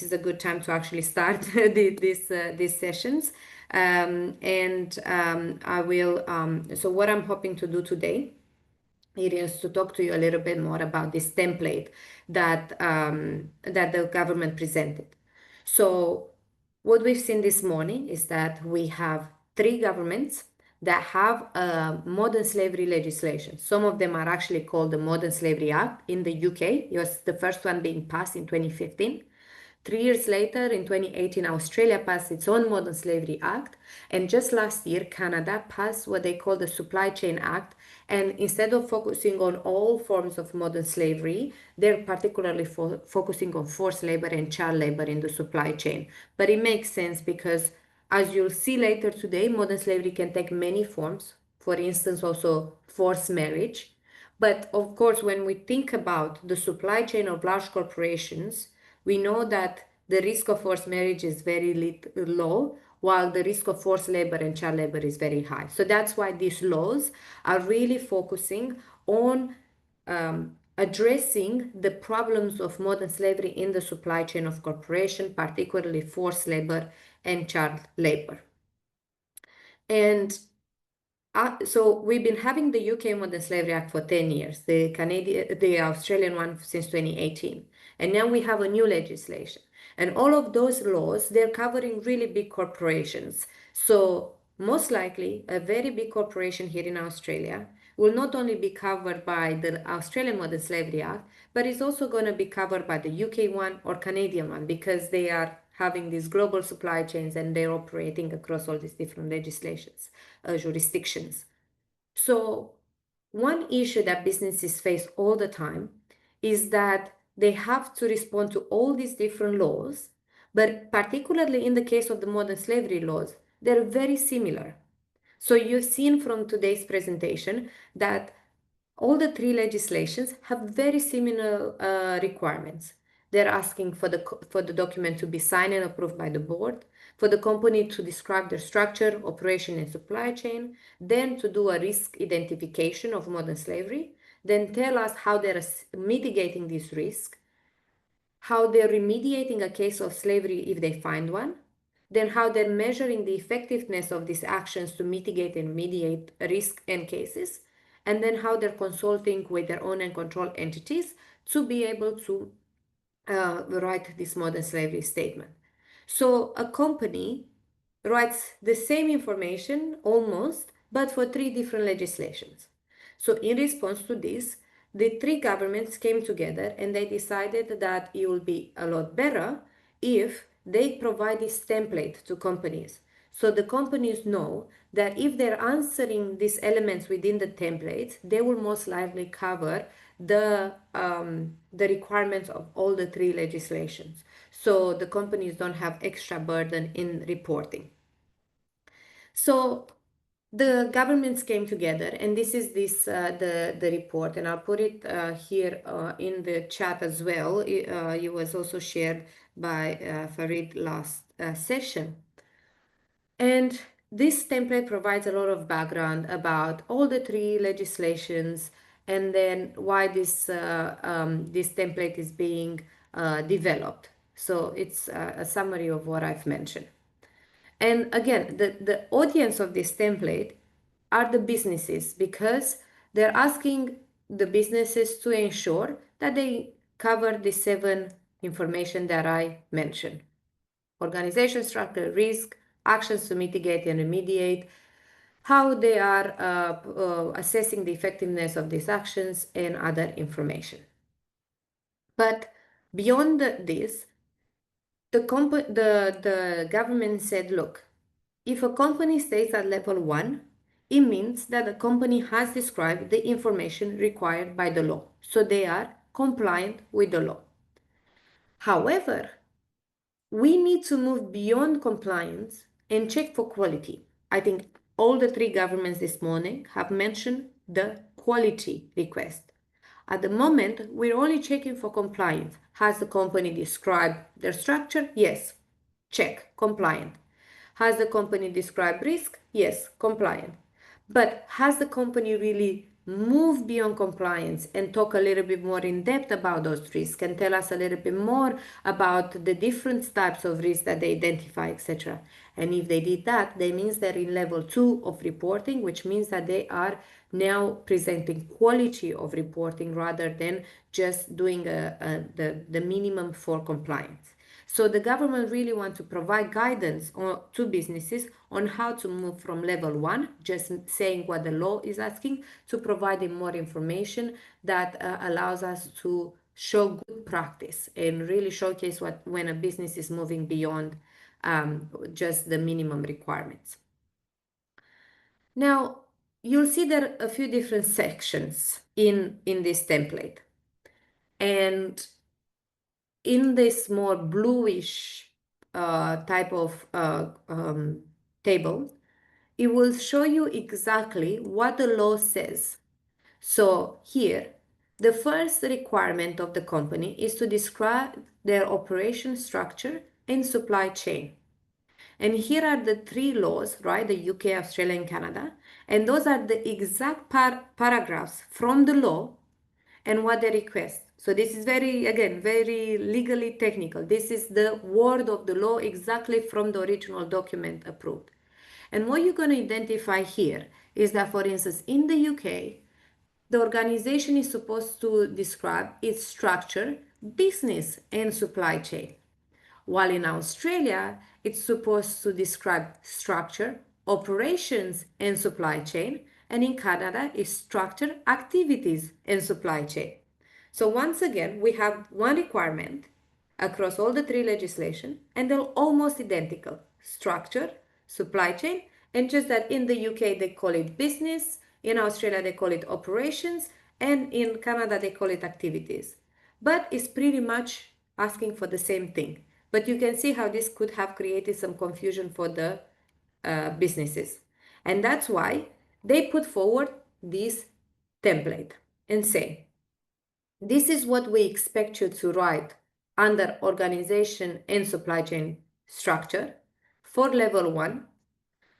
is a good time to actually start these sessions. I will, so what I'm hoping to do today, it is to talk to you a little bit more about this template that that the government presented. So what we've seen this morning is that we have three governments that have modern slavery legislation. Some of them are actually called the Modern Slavery Act in the UK. It was the first one being passed in 2015. 3 years later, in 2018, Australia passed its own Modern Slavery Act. And just last year, Canada passed what they call the Supply Chain Act. And instead of focusing on all forms of modern slavery, they're particularly focusing on forced labor and child labor in the supply chain. But it makes sense because, as you'll see later today, modern slavery can take many forms. For instance, also forced marriage. But of course, when we think about the supply chain of large corporations, we know that the risk of forced marriage is very low, while the risk of forced labor and child labor is very high. So that's why these laws are really focusing on addressing the problems of modern slavery in the supply chain of corporation, particularly forced labor and child labor. And so we've been having the UK Modern Slavery Act for 10 years, the Australian one since 2018. And now we have a new legislation. And all of those laws, they're covering really big corporations. So most likely, a very big corporation here in Australia will not only be covered by the Australian Modern Slavery Act, but it's also going to be covered by the UK one or Canadian one, because they are having these global supply chains and they're operating across all these different legislations, jurisdictions. So one issue that businesses face all the time is that they have to respond to all these different laws, but particularly in the case of the modern slavery laws, they're very similar. So you've seen from today's presentation that all the three legislations have very similar requirements. They're asking for the document to be signed and approved by the board, for the company to describe their structure, operation, and supply chain, then to do a risk identification of modern slavery, then tell us how they're mitigating this risk, how they're remediating a case of slavery if they find one, then how they're measuring the effectiveness of these actions to mitigate and mediate risk and cases, and then how they're consulting with their own and control entities to be able to write this modern slavery statement. So a company writes the same information almost, but for three different legislations. So in response to this, the three governments came together and they decided that it will be a lot better if they provide this template to companies. So the companies know that if they're answering these elements within the templates, they will most likely cover the requirements of all the three legislations. So the companies don't have extra burden in reporting. So the governments came together, and this is the report, and I'll put it here in the chat as well. It was also shared by Farid last session. And this template provides a lot of background about all the three legislations and then why this template is being developed. So it's a summary of what I've mentioned. And again, the audience of this template are the businesses, because they're asking the businesses to ensure that they cover the 7 information that I mentioned: organization structure, risk, actions to mitigate and remediate, how they are assessing the effectiveness of these actions, and other information. But beyond this, the government said, look, if a company stays at level 1, it means that the company has described the information required by the law. So they are compliant with the law. However, we need to move beyond compliance and check for quality. I think all the three governments this morning have mentioned the quality request. At the moment, we're only checking for compliance. Has the company described their structure? Yes. Check, compliant. Has the company described risk? Yes, compliant. But has the company really move beyond compliance and talk a little bit more in depth about those risks and tell us a little bit more about the different types of risks that they identify, etc. And if they did that, that means they're in level 2 of reporting, which means that they are now presenting quality of reporting rather than just doing the minimum for compliance. So the government really wants to provide guidance to businesses on how to move from level 1, just saying what the law is asking, to providing more information that allows us to show good practice and really showcase what when a business is moving beyond just the minimum requirements. Now, you'll see there are a few different sections in this template. And in this more bluish type of table, it will show you exactly what the law says. So here, the first requirement of the company is to describe their operation structure and supply chain. And here are the three laws, right? The UK, Australia, and Canada. And those are the exact paragraphs from the law and what they request. So this is very, again, very legally technical. This is the word of the law exactly from the original document approved. And what you're going to identify here is that, for instance, in the UK, the organization is supposed to describe its structure, business, and supply chain. While in Australia, it's supposed to describe structure, operations, and supply chain. And in Canada, it's structure, activities, and supply chain. So once again, we have one requirement across all the three legislation, and they're almost identical. Structure, supply chain, and just that in the UK they call it business, in Australia they call it operations, and in Canada they call it activities. But it's pretty much asking for the same thing. But you can see how this could have created some confusion for the businesses. And that's why they put forward this template and say, this is what we expect you to write under organization and supply chain structure for level 1.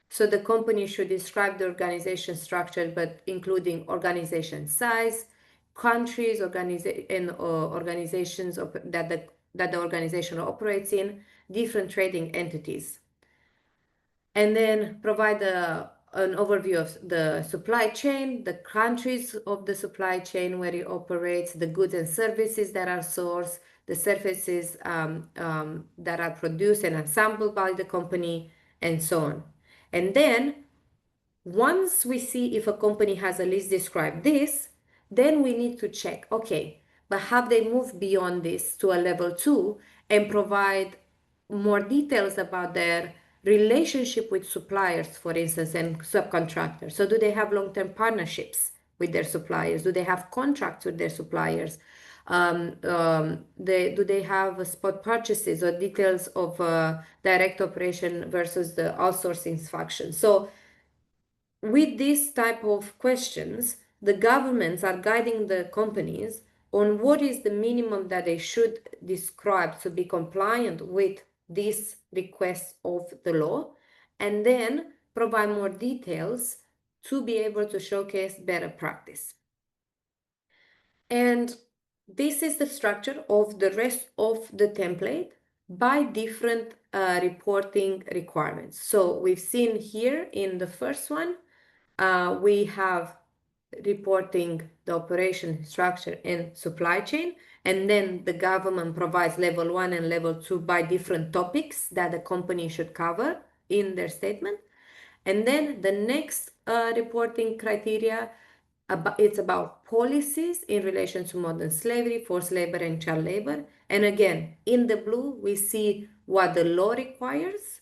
So the company should describe the organization structure, but including organization size, countries, and organizations that the organization operates in, different trading entities. And then provide an overview of the supply chain, the countries of the supply chain where it operates, the goods and services that are sourced, the services that are produced and assembled by the company, and so on. And then once we see if a company has at least described this, then we need to check, okay, but have they moved beyond this to a level 2 and provide more details about their relationship with suppliers, for instance, and subcontractors? So do they have long-term partnerships with their suppliers? Do they have contracts with their suppliers? Do they have spot purchases or details of direct operation versus the outsourcing function? So with this type of questions, the governments are guiding the companies on what is the minimum that they should describe to be compliant with this request of the law, and then provide more details to be able to showcase better practice. And this is the structure of the rest of the template by different reporting requirements. So we've seen here in the first one, we have reporting the operation structure and supply chain, and then the government provides level 1 and level 2 by different topics that the company should cover in their statement. And then the next reporting criteria, it's about policies in relation to modern slavery, forced labor, and child labor. And again, in the blue, we see what the law requires.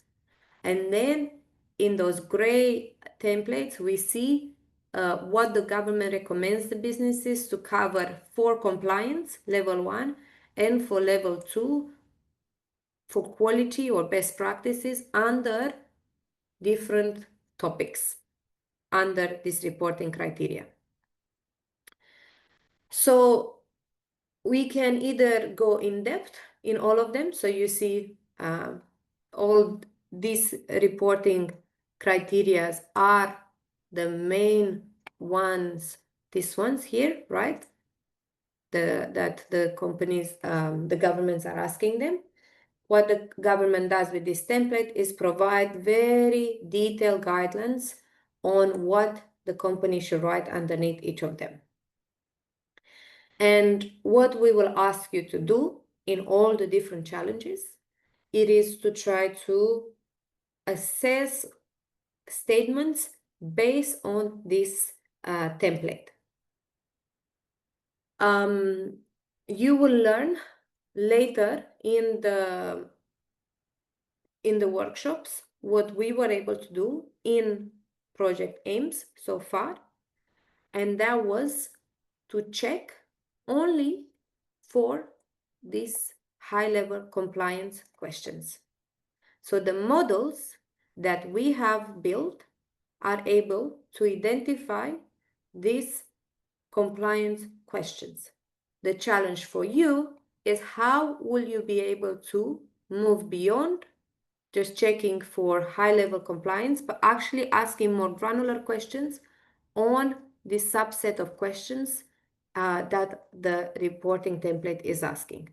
And then in those gray templates, we see what the government recommends the businesses to cover for compliance, level 1, and for level 2, for quality or best practices under different topics under this reporting criteria. So we can either go in depth in all of them. So you see all these reporting criteria are the main ones these ones here, right? That the companies, the governments are asking them. What the government does with this template is provide very detailed guidelines on what the company should write underneath each of them. And what we will ask you to do in all the different challenges, it is to try to assess statements based on this template. You will learn later in the workshops what we were able to do in Project AIMS so far, and that was to check only for these high-level compliance questions. So the models that we have built are able to identify these compliance questions. The challenge for you is how will you be able to move beyond just checking for high-level compliance, but actually asking more granular questions on this subset of questions that the reporting template is asking.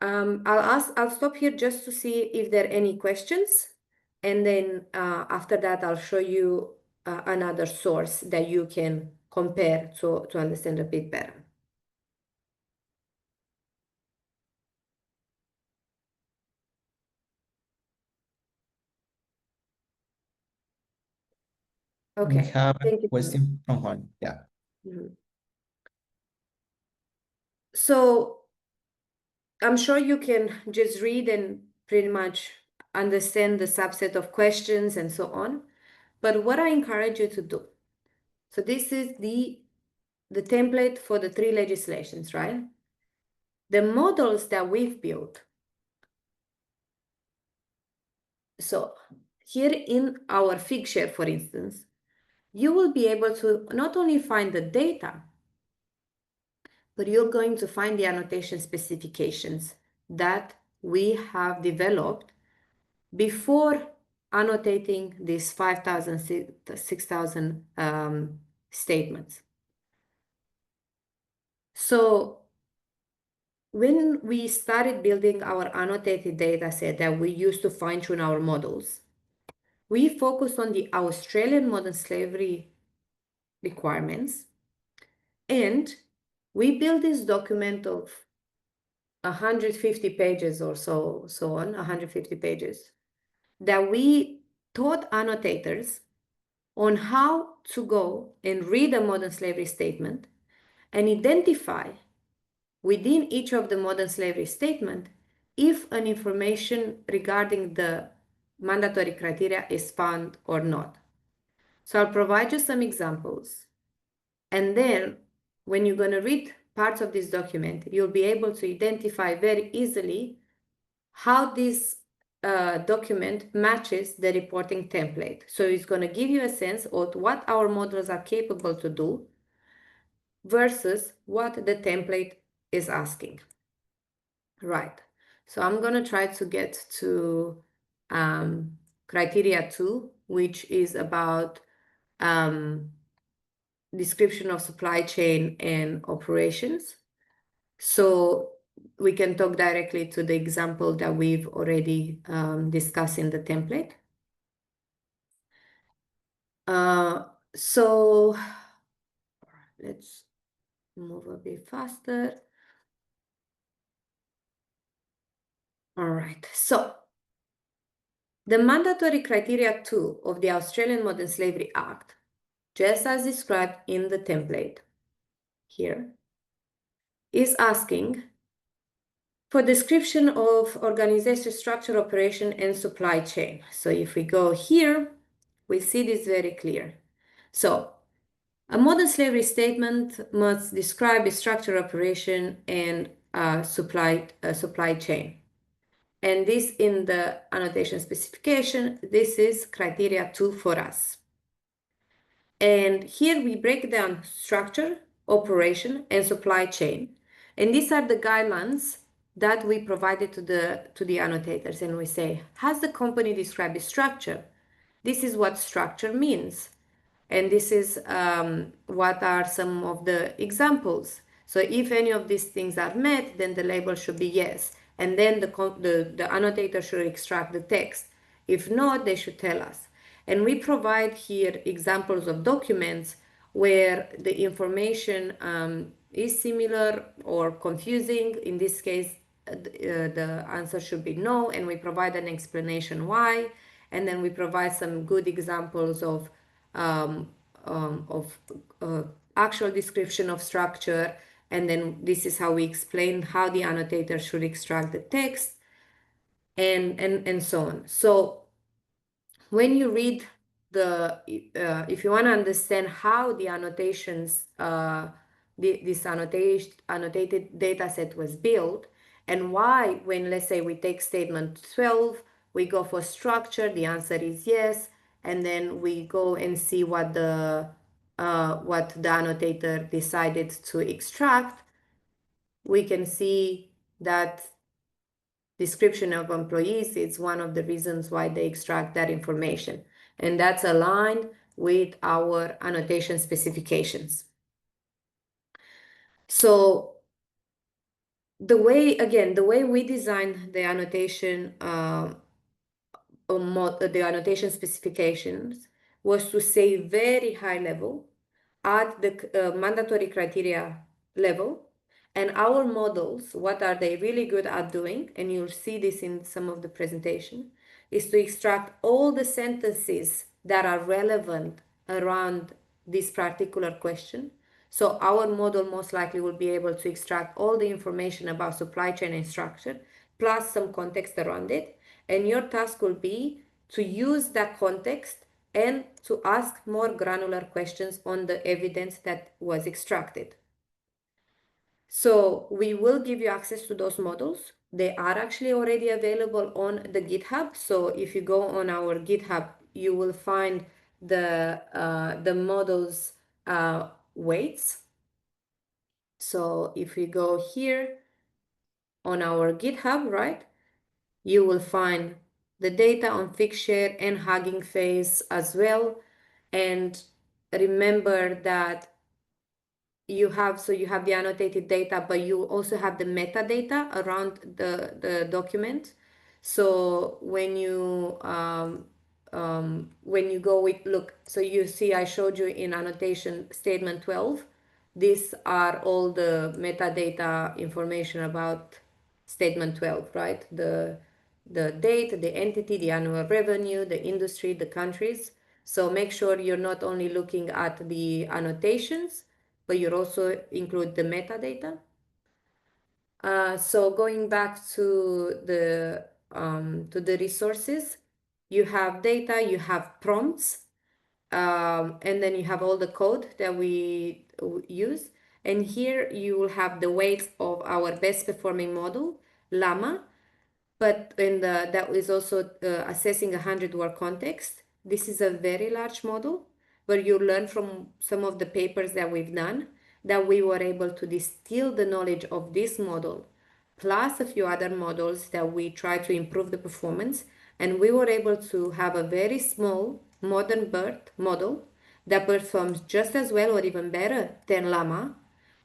I'll stop here just to see if there are any questions, and then after that I'll show you another source that you can compare to understand a bit better. Okay. We have a Thank you. question from Juan. Yeah. So I'm sure you can just read and pretty much understand the subset of questions and so on. But what I encourage you to do, so this is the template for the 3 legislations, right? The models that we've built. So here in our Figshare, for instance, you will be able to not only find the data, but you're going to find the annotation specifications that we have developed before annotating these 5,000, 6,000 statements. So when we started building our annotated data set that we used to fine-tune our models, we focused on the Australian modern slavery requirements, and we built this document of 150 pages or so on, 150 pages, that we taught annotators on how to go and read a modern slavery statement and identify within each of the modern slavery statement if an information regarding the mandatory criteria is found or not. So I'll provide you some examples, and then when you're going to read parts of this document, you'll be able to identify very easily how this document matches the reporting template. So it's going to give you a sense of what our models are capable to do versus what the template is asking. Right. So I'm going to try to get to criteria 2, which is about description of supply chain and operations. So we can talk directly to the example that we've already discussed in the template. So let's move a bit faster. All right, so the mandatory criteria 2 of the Australian Modern Slavery Act, just as described in the template here, is asking for description of organization structure, operation, and supply chain. So if we go here, we see this very clear. So a modern slavery statement must describe its structure, operation, and supply chain. And this in the annotation specification, this is criteria 2 for us. And here we break down structure, operation, and supply chain. And these are the guidelines that we provided to the annotators. And we say, has the company described its structure? This is what structure means. And this is what are some of the examples. So if any of these things are met, then the label should be yes. And then the annotator should extract the text. If not, they should tell us. And we provide here examples of documents where the information is similar or confusing. In this case, the answer should be no, and we provide an explanation why, and then we provide some good examples um, of actual description of structure, and then this is how we explain how the annotator should extract the text, and so on. So when you read if you want to understand how the annotations, this annotated data set was built, and why, when let's say we take statement 12, we go for structure, the answer is yes, and then we go and see what the annotator decided to extract, we can see that description of employees is one of the reasons why they extract that information. And that's aligned with our annotation specifications. So the way we design the annotation, the annotation specifications was to say very high level at the mandatory criteria level. And our models, what are they really good at doing, and you'll see this in some of the presentation, is to extract all the sentences that are relevant around this particular question. So our model most likely will be able to extract all the information about supply chain and structure, plus some context around it. And your task will be to use that context and to ask more granular questions on the evidence that was extracted. So we will give you access to those models. They are actually already available on the GitHub. So if you go on our GitHub, you will find the models weights. So if we go here on our GitHub, right, you will find the data on fixed share and Hugging Face as well. And remember that you have the annotated data, but you also have the metadata around the document. So when you go with look, so you see I showed you in annotation statement 12, these are all the metadata information about statement 12, right? The date, the entity, the annual revenue, the industry, the countries. So make sure you're not only looking at the annotations, but you also include the metadata. So going back to the resources, you have data, you have prompts, and then you have all the code that we use. And here you will have the weights of our best performing model, Llama, but that is also assessing 100-word context. This is a very large model, where you learn from some of the papers that we've done that we were able to distill the knowledge of this model, plus a few other models that we try to improve the performance, and we were able to have a very small modern BERT model that performs just as well or even better than Llama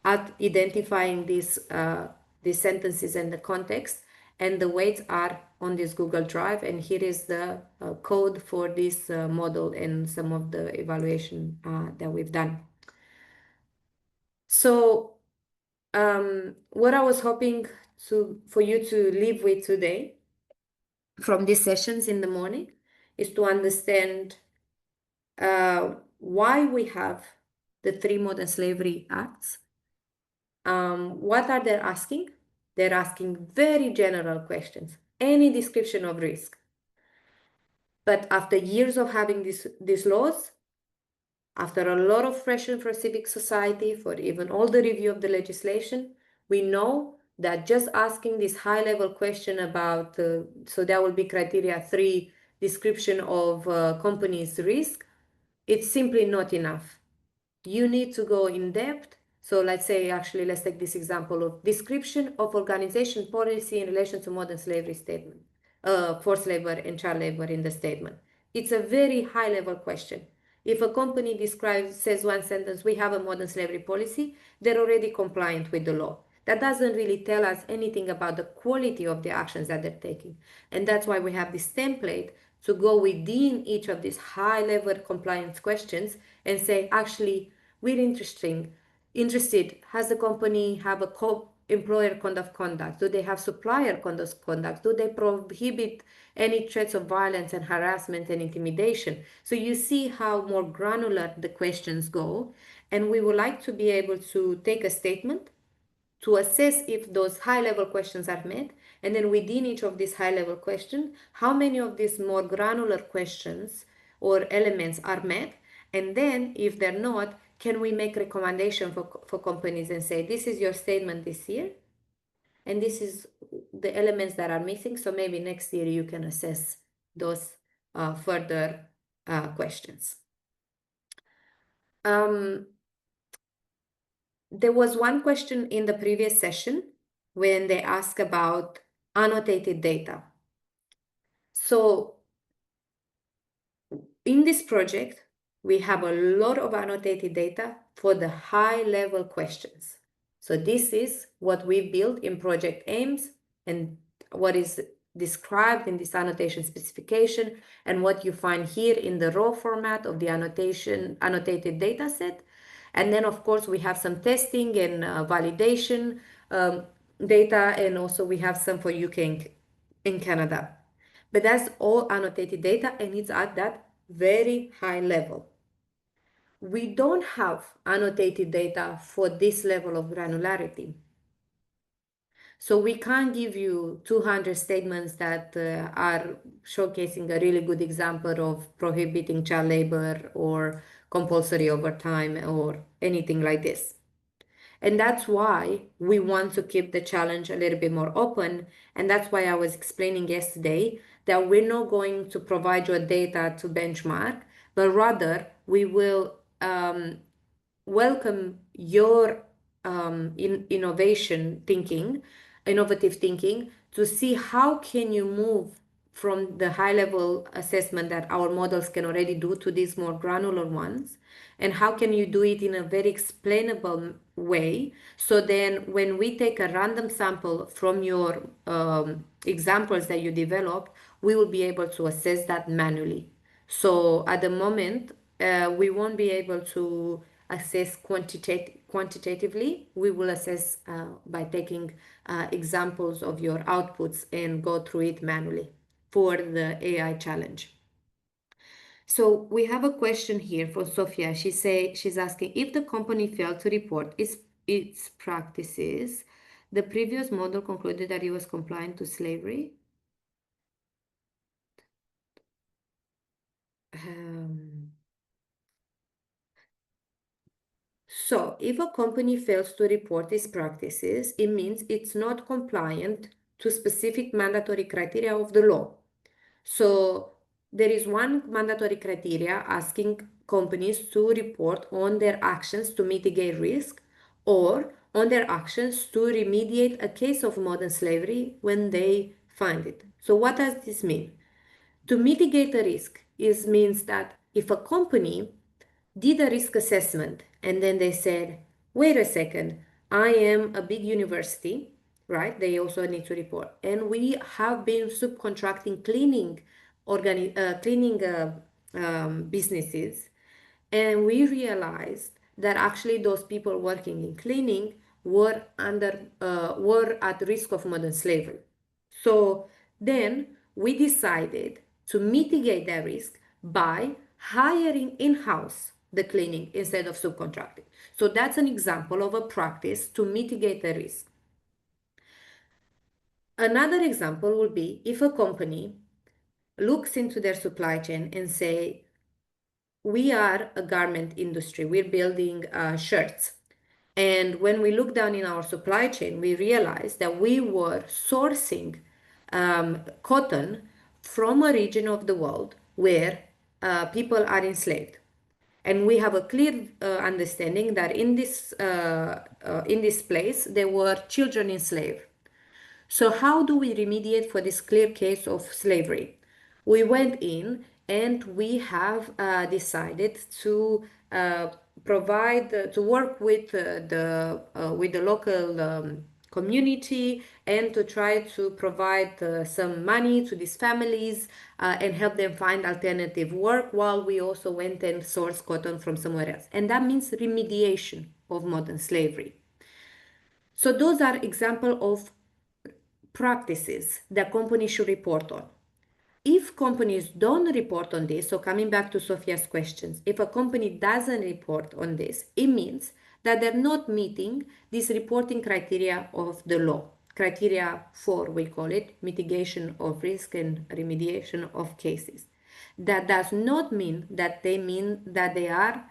at identifying these sentences and the context, and the weights are on this Google Drive, and here is the code for this model and some of the evaluation that we've done. So what I was hoping for you to leave with today from these sessions in the morning is to understand why we have the three modern slavery acts. What are they asking? They're asking very general questions, any description of risk. But after years of having these laws, after a lot of pressure for civic society, for even all the review of the legislation, we know that just asking this high-level question about, so that will be criteria 3, description of companies' risk, it's simply not enough. You need to go in depth. So let's take this example of description of organization policy in relation to modern slavery statement, forced labor and child labor in the statement. It's a very high level question. If a company says one sentence, we have a modern slavery policy, they're already compliant with the law. That doesn't really tell us anything about the quality of the actions that they're taking. And that's why we have this template to go within each of these high-level compliance questions and say, actually, we're interested, has the company have a employer code of conduct? Do they have supplier code of conduct? Do they prohibit any threats of violence and harassment and intimidation? So you see how more granular the questions go. And we would like to be able to take a statement to assess if those high level questions are met. And then within each of these high level questions, how many of these more granular questions or elements are met? And then if they're not, can we make recommendation for companies and say, this is your statement this year, and this is the elements that are missing. So maybe next year you can assess those further questions. There was one question in the previous session when they asked about annotated data. So in this project, we have a lot of annotated data for the high level questions. So this is what we built in Project AIMS and what is described in this annotation specification and what you find here in the raw format of the annotated data set. And then of course we have some testing and validation data, and also we have some for UK and Canada. But that's all annotated data and it's at that very high level. We don't have annotated data for this level of granularity. So we can't give you 200 statements that are showcasing a really good example of prohibiting child labor or compulsory overtime or anything like this. And that's why we want to keep the challenge a little bit more open. And that's why I was explaining yesterday that we're not going to provide you data to benchmark, but rather we will welcome your innovative thinking to see how can you move from the high level assessment that our models can already do to these more granular ones, and how can you do it in a very explainable way. So then when we take a random sample from your examples that you developed, we will be able to assess that manually. So at the moment, we won't be able to assess quantitatively. We will assess by taking examples of your outputs and go through it manually for the AI challenge. So we have a question here for Sofia. She's asking, if the company failed to report its practices, the previous model concluded that it was compliant to slavery. So if a company fails to report its practices, it means it's not compliant to specific mandatory criteria of the law. So there is one mandatory criteria asking companies to report on their actions to mitigate risk or on their actions to remediate a case of modern slavery when they find it. So what does this mean? To mitigate a risk means that if a company did a risk assessment and then they said, wait a second, I am a big university, right? They also need to report. And we have been subcontracting businesses. And we realized that actually those people working in cleaning were at risk of modern slavery. So then we decided to mitigate that risk by hiring in-house the cleaning instead of subcontracting. So that's an example of a practice to mitigate the risk. Another example would be if a company looks into their supply chain and say, we are a garment industry, we're building shirts. And when we look down in our supply chain, we realize that we were sourcing cotton from a region of the world where people are enslaved. And we have a clear understanding that in this place there were children enslaved. So how do we remediate for this clear case of slavery? We went in and we have decided to to work with the local community and to try to provide some money to these families and help them find alternative work while we also went and sourced cotton from somewhere else. And that means remediation of modern slavery. So those are examples of practices that companies should report on. If companies don't report on this, so coming back to Sophia's questions, if a company doesn't report on this, it means that they're not meeting this reporting criteria of the law. Criteria 4, we call it, mitigation of risk and remediation of cases. That does not mean that they are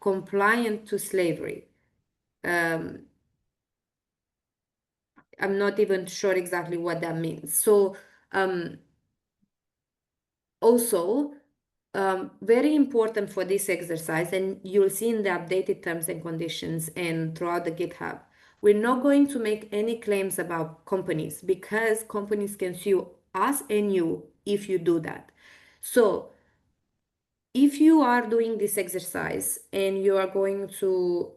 compliant to slavery. I'm not even sure exactly what that means. So also, very important for this exercise, and you'll see in the updated terms and conditions and throughout the GitHub, we're not going to make any claims about companies because companies can sue us and you if you do that. So if you are doing this exercise and you are going to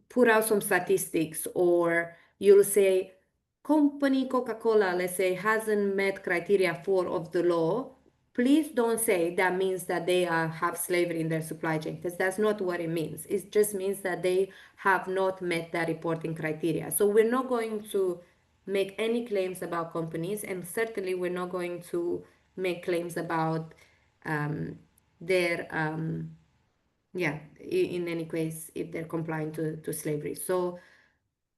put out some statistics, or you'll say company Coca-Cola, let's say, hasn't met criteria 4 of the law, please don't say that means that they have slavery in their supply chain, because that's not what it means. It just means that they have not met that reporting criteria. So we're not going to make any claims about companies, and certainly we're not going to make claims about their yeah, in any case, if they're complying to slavery. So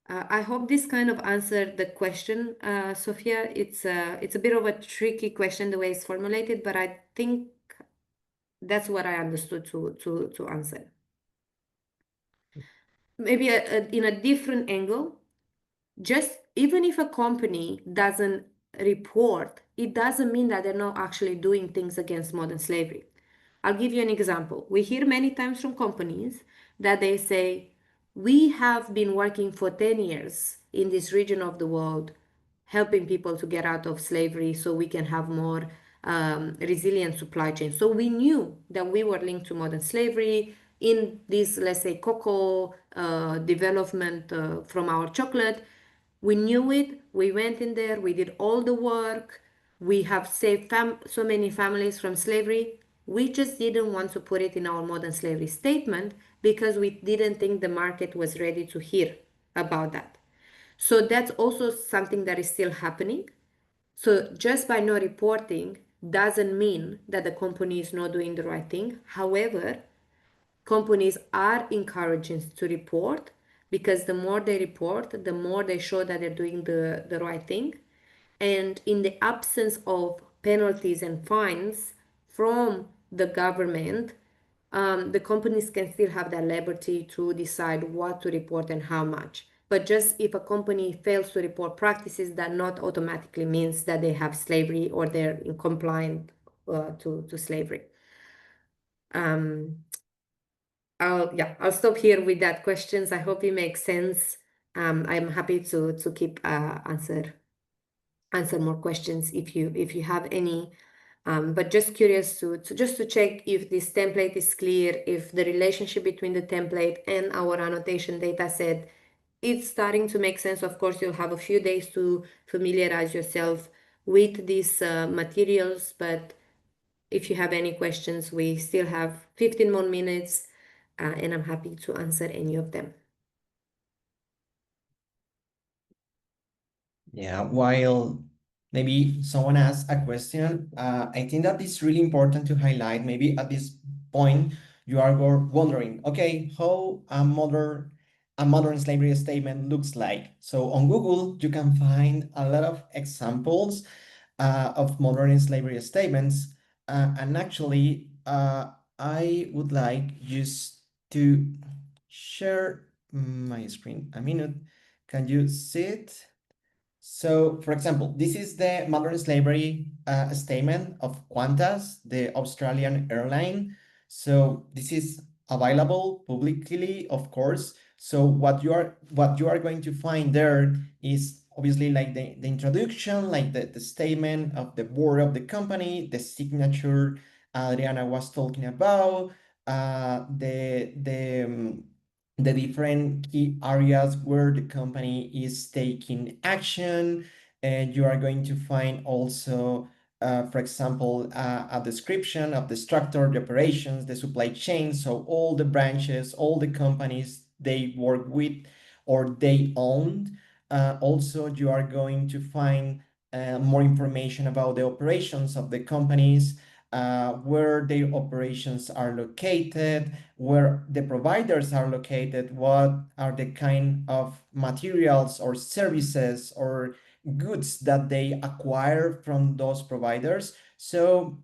I hope this kind of answered the question, Sophia. It's a bit of a tricky question the way it's formulated, but I think that's what I understood to answer. Maybe in a different angle, just even if a company doesn't report, it doesn't mean that they're not actually doing things against modern slavery. I'll give you an example. We hear many times from companies that they say, we have been working for 10 years in this region of the world, helping people to get out of slavery so we can have more resilient supply chain. So we knew that we were linked to modern slavery in this, let's say, cocoa development from our chocolate. We knew it. We went in there. We did all the work. We have saved so many families from slavery. We just didn't want to put it in our modern slavery statement because we didn't think the market was ready to hear about that. So that's also something that is still happening. So just by not reporting doesn't mean that the company is not doing the right thing. However, companies are encouraged to report because the more they report, the more they show that they're doing the right thing. And in the absence of penalties and fines from the government, the companies can still have that liberty to decide what to report and how much. But just if a company fails to report practices, that not automatically means that they have slavery or they're compliant to slavery. I'll stop here with that questions. I hope it makes sense. I'm happy to keep answer more questions if you have any. But just curious to check if this template is clear, if the relationship between the template and our annotation data set is starting to make sense. Of course, you'll have a few days to familiarize yourself with these materials, but if you have any questions, we still have 15 more minutes, and I'm happy to answer any of them. Yeah, while maybe someone asks a question, I think that it's really important to highlight, maybe at this point, you are wondering, okay, how a modern slavery statement looks like. So on Google, you can find a lot of examples of modern slavery statements. And actually, I would like just to share my screen a minute. Can you see it? So, for example, this is the modern slavery statement of Qantas, the Australian airline. So this is available publicly, of course. So what you are going to find there is obviously like the introduction, like the statement of the board of the company, the signature Adriana was talking about, the different key areas where the company is taking action. And you are going to find also, for example, a description of the structure, the operations, the supply chain. So all the branches, all the companies they work with or they own. Also, you are going to find more information about the operations of the companies, where their operations are located, where the providers are located, what are the kind of materials or services or goods that they acquire from those providers. So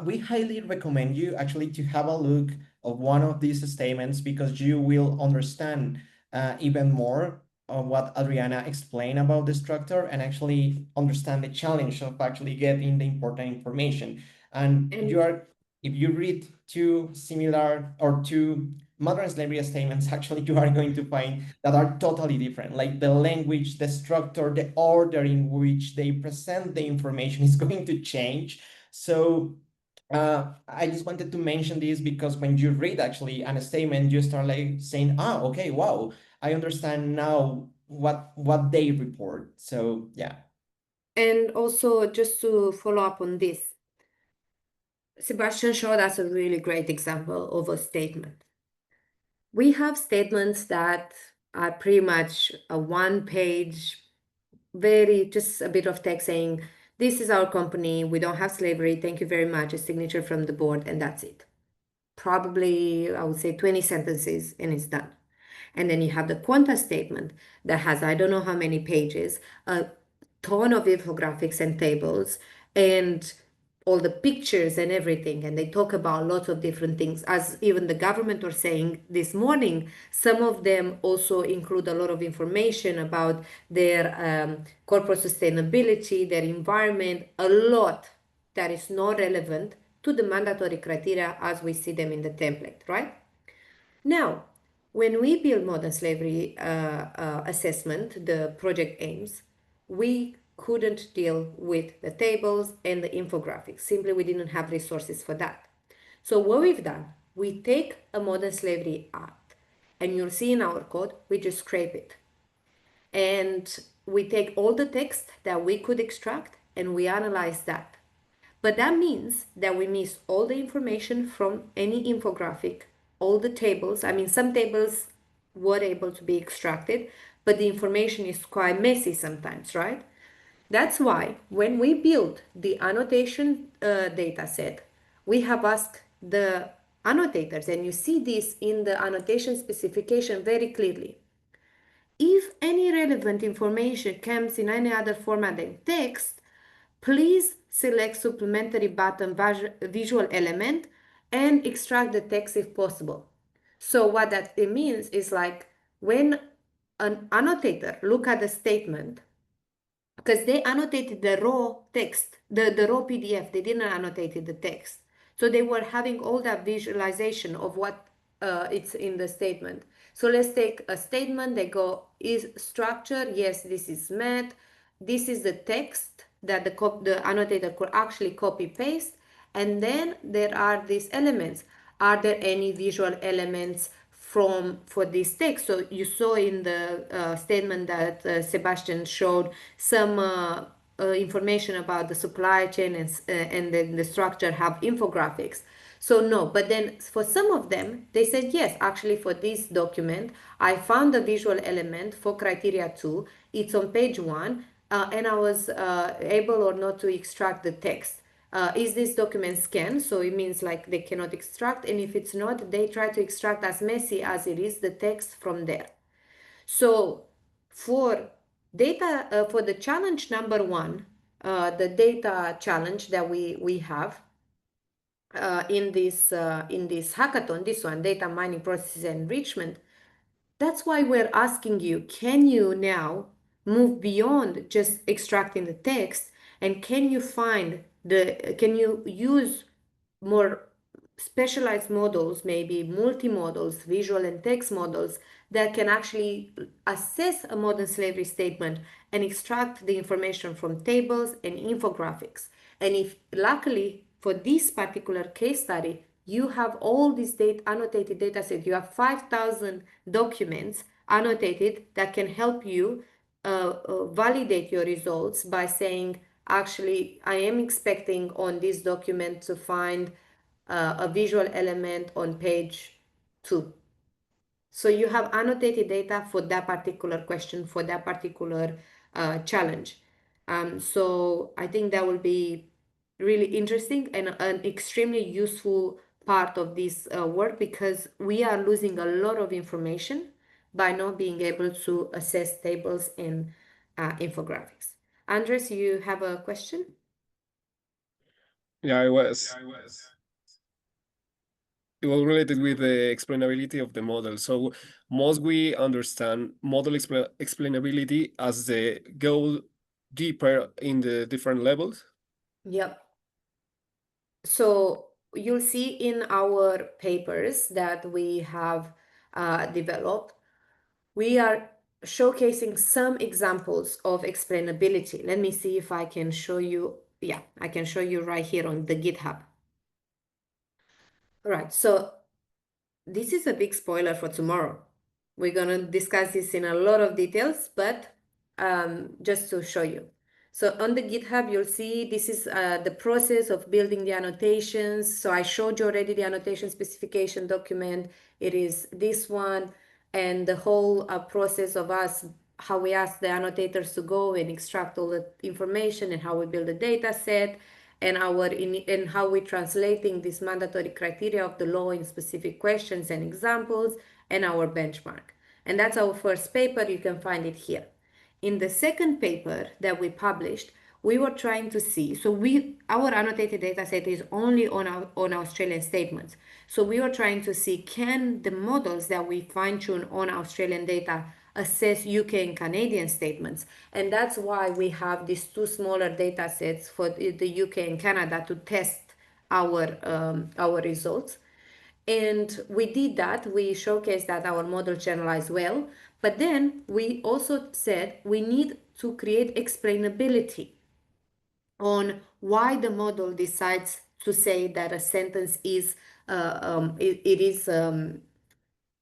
we highly recommend you actually to have a look of one of these statements, because you will understand even more of what Adriana explained about the structure, and actually understand the challenge of actually getting the important information. And And you are, if you read two similar or two modern slavery statements, actually you are going to find that are totally different. Like the language, the structure, the order in which they present the information is going to change. So I just wanted to mention this because when you read actually an statement, you start like saying, ah, okay, wow, I understand now what they report. So yeah. and also just to follow up on this, Sebastian showed us a really great example of a statement. We have statements that are pretty much a one page, very just a bit of text saying, this is our company, we don't have slavery, thank you very much, a signature from the board, and that's it. Probably, I would say 20 sentences and it's done. And then you have the quanta statement that has, I don't know how many pages, a ton of infographics and tables, and all the pictures and everything. And they talk about lots of different things. As even the government were saying this morning, some of them also include a lot of information about their corporate sustainability, their environment, a lot that is not relevant to the mandatory criteria as we see them in the template, right? Now, when we build modern slavery assessment, the project aims, we couldn't deal with the tables and the infographics. Simply, we didn't have resources for that. So what we've done, we take a modern slavery act, and you'll see in our code, we just scrape it. And we take all the text that we could extract and we analyze that. But that means that we miss all the information from any infographic, all the tables. I mean, some tables were able to be extracted, but the information is quite messy sometimes, right? That's why when we build the annotation data set, we have asked the annotators, and you see this in the annotation specification very clearly. If any relevant information comes in any other format than text, please select supplementary button visual element and extract the text if possible. So what that it means is like when an annotator look at the statement, because they annotated the raw text, the raw PDF, they didn't annotate the text. So they were having all that visualization of what it's in the statement. So let's take a statement, they go, is structure, yes, this is met, this is the text that the annotator could actually copy paste, and then there are these elements. Are there any visual elements for this text? So you saw in the statement that Sebastian showed some information about the supply chain, and then the structure have infographics. So no, but then for some of them, they said, yes, actually for this document, I found the visual element for criteria 2. It's on page 1, and I was able or not to extract the text. Is this document scanned? So it means like they cannot extract, and if it's not, they try to extract as messy as it is the text from there. So for data, for the challenge number 1, the data challenge that we have in this hackathon, this one, data mining processes and enrichment, that's why we're asking you, can you now move beyond just extracting the text, and can you use more specialized models, maybe multi-models, visual and text models, that can actually assess a modern slavery statement and extract the information from tables and infographics. And if luckily for this particular case study, you have all these annotated data set, you have 5,000 documents annotated that can help you validate your results by saying, actually, I am expecting on this document to find a visual element on page 2. So you have annotated data for that particular question, for that particular challenge. So I think that will be really interesting and an extremely useful part of this work, because we are losing a lot of information by not being able to assess tables and infographics. Andres, you have a question? Yeah, it was related with the explainability of the model. So must we understand model explainability as the go deeper in the different levels? Yep. So you'll see in our papers that we have developed, we are showcasing some examples of explainability. Let me see if I can show you. Yeah, I can show you right here on the GitHub. All right, so this is a big spoiler for tomorrow. We're going to discuss this in a lot of details, but just to show you. So on the GitHub, you'll see this is the process of building the annotations. So I showed you already the annotation specification document. It is this one, and the whole process of us, how we ask the annotators to go and extract all the information, and how we build a data set, and how we're translating this mandatory criteria of the law in specific questions and examples, and our benchmark. And that's our first paper. You can find it here. In the second paper that we published, we were trying to see, so our annotated data set is only on Australian statements. So we were trying to see, can the models that we fine tune on Australian data assess UK and Canadian statements? And that's why we have these two smaller data sets for the UK and Canada to test our results. And we did that. We showcased that our model generalized well. But then we also said we need to create explainability on why the model decides to say that a sentence is it is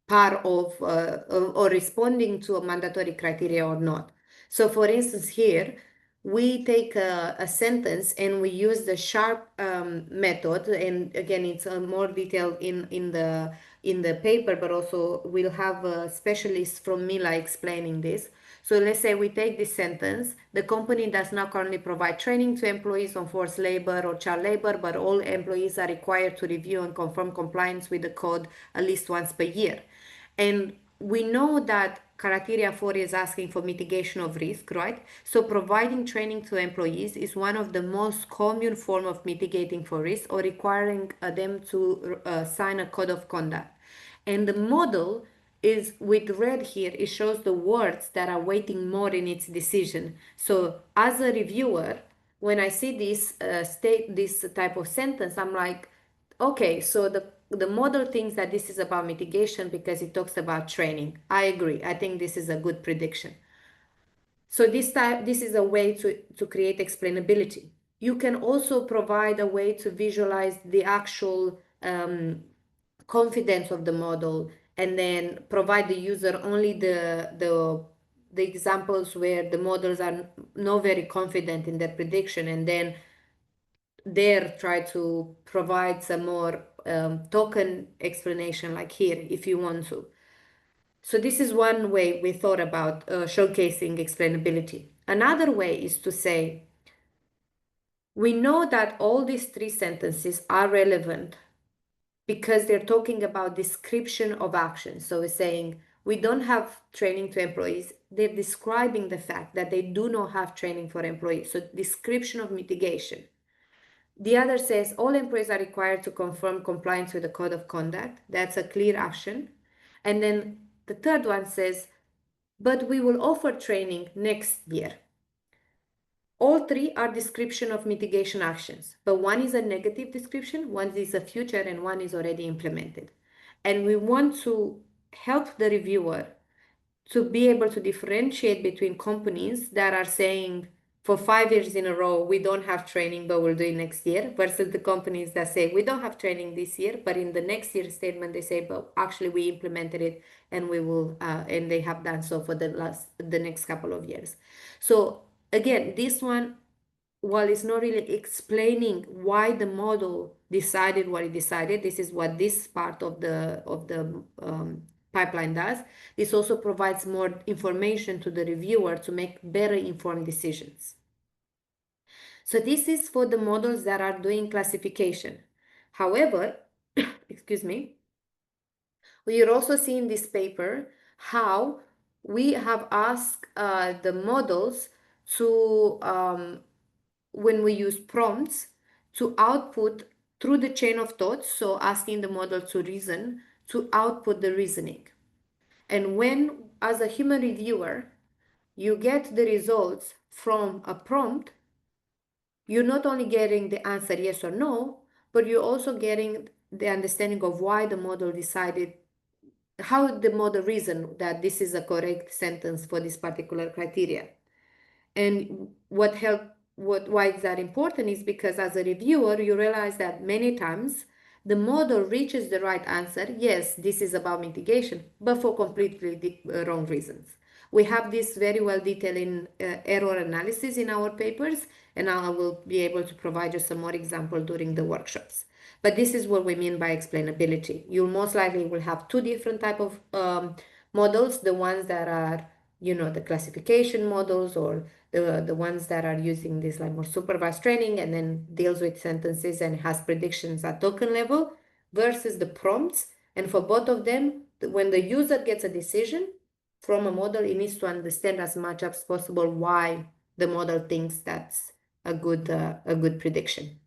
part of or responding to a mandatory criteria or not. So for instance, here we take a sentence and we use the sharp method, and again it's more detailed in the paper, but also we'll have a specialist from Mila explaining this. So let's say we take this sentence: the company does not currently provide training to employees on forced labor or child labor, but all employees are required to review and confirm compliance with the code at least once per year. And we know that criteria 4 is asking for mitigation of risk, right? So providing training to employees is one of the most common form of mitigating for risk, or requiring them to sign a code of conduct. And the model is with red here, it shows the words that are weighting more in its decision. So as a reviewer, when I see this type of sentence, I'm like, okay, so the model thinks that this is about mitigation because it talks about training. I agree. I think this is a good prediction. So this is a way to create explainability. You can also provide a way to visualize the actual confidence of the model, and then provide the user only the examples where the models are not very confident in their prediction, and then there try to provide some more token explanation like here if you want to. So this is one way we thought about showcasing explainability. Another way is to say, we know that all these three sentences are relevant because they're talking about description of action. So we're saying we don't have training to employees. They're describing the fact that they do not have training for employees. So description of mitigation. The other says all employees are required to confirm compliance with the code of conduct. That's a clear action. And then the third one says, but we will offer training next year. All three are description of mitigation actions, but one is a negative description, one is a future, and one is already implemented. And we want to help the reviewer to be able to differentiate between companies that are saying for 5 years in a row, we don't have training, but we'll do it next year, versus the companies that say, we don't have training this year, but in the next year statement, they say, but actually we implemented it and we will, and they have done so for the next couple of years. So again, this one, while it's not really explaining why the model decided what it decided, this is what this part of the pipeline does. This also provides more information to the reviewer to make better informed decisions. So this is for the models that are doing classification. However, excuse me, we are also seeing in this paper how we have asked the models to when we use prompts to output through the chain of thoughts, so asking the model to reason, to output the reasoning. And when, as a human reviewer, you get the results from a prompt, you're not only getting the answer yes or no, but you're also getting the understanding of why the model decided, how the model reasoned that this is a correct sentence for this particular criteria. And why is that important is because as a reviewer, you realize that many times the model reaches the right answer. Yes, this is about mitigation, but for completely wrong reasons. We have this very well detailed in error analysis in our papers, and I will be able to provide you some more examples during the workshops. But this is what we mean by explainability. You most likely will have two different type of models, the ones that are, the classification models, or the ones that are using this like more supervised training and then deals with sentences and has predictions at token level, versus the prompts. And for both of them, when the user gets a decision from a model, it needs to understand as much as possible why the model thinks that's a good prediction.